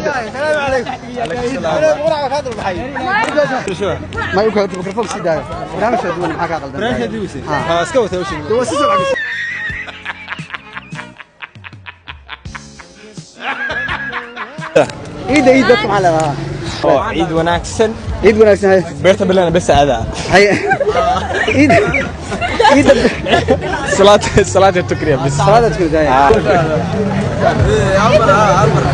السلام عليكم. انا ورا هذا الحي. ما يمكن الميكروفون سيدا. برنامج شدون معك قلدان. برنامج دوسي. ها اسكو توشي. دوسي سرعه. عيد dadku maxaa leedahay ciid wanaagsan beerta bilana bas aada ciid salaad tukriya bas salaad tukriya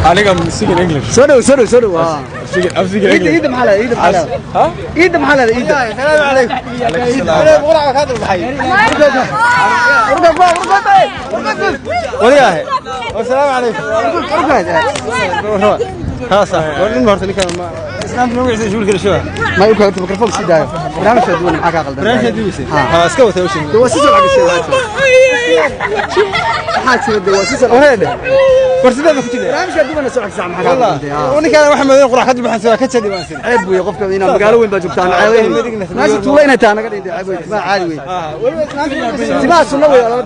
aniga speaking English sorry ciid maxaa leedahay ciid maxaa leedahay السلام عليكم انا ورا هذا الحي ورقه السلام عليكم ها صح ورني هورت اللي كان اسلام نوعي زي شو كل شو ما يمكن الميكروفون سيدا برنامج شدون معك قلدان برنامج دوسي ها اسكو توشي دوسي سرعه حاجه دوسي سرعه وهذا فرصه ما كنت برنامج شدون سرعه ساعه معك قلدان وني كان محمد قرا حد بحن سوا كتدي ما سن عيب ويا قفك هنا مقاله وين باجبتان عاوين ناس تولينا تا انا قد عيب ما عادي وين ما سنه ويا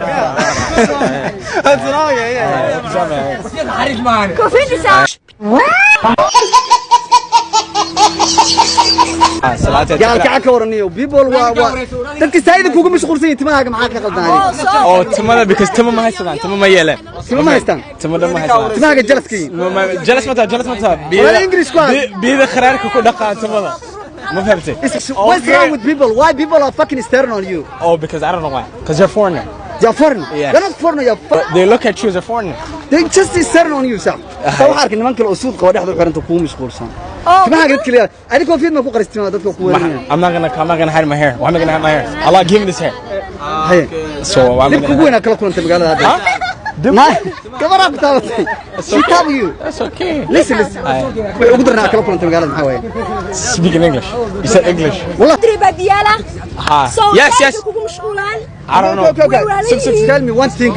يا كعك ورنيو بيبول dadka saayid kugu mashquulsan timaaga maxaa ka qaldanay oo timada because timo ma haystaan timo ma yeelan timo ma haystaan timaaga jalas mata wala english ku biida kharaarka ku dhaqaa timada ma fahamtay what's wrong with people why people are fucking staring on you oh because I don't know why because you're foreigner. You're foreigner. Yeah. You're not foreigner. They look at you as a foreigner. They just staring on you, sir. So hard إن ممكن الأسود قوادح ذو تقوم مشغول سام. ما هقدر كليا. أنا كونفيد ما فوق رستينا ده تقوم. I'm not gonna hide my hair. Why am I gonna hide my hair? Allah give me this hair. Hey. So I'm gonna. تقوم أنا كلا كلون تبغى هذا. ما كبر أبتدأ. She tell you. That's okay. Listen. أقدر أنا كلا كلون تبغى هذا محاوي. Speak in English. You said English. والله. تريبا ديالا. Yes. I don't know. Okay. So tell me one thing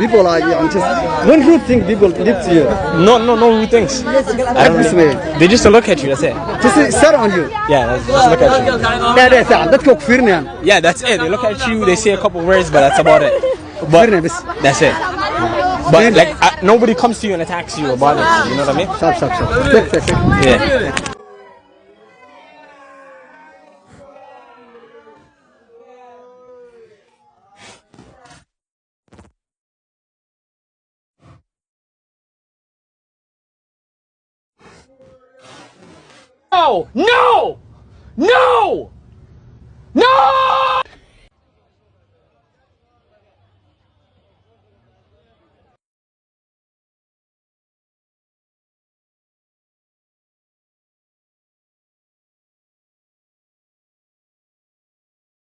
people are just one rude thing people did to you. No rude things. I don't know. They just look at you. That's it. Just stare on you. Yeah, just look at you. That's it. Yeah, that's it. They look at you. They say a couple words, but that's about it. But that's it. But like nobody comes to you and attacks you or bothers you. You know what I mean? Stop. Yeah. No!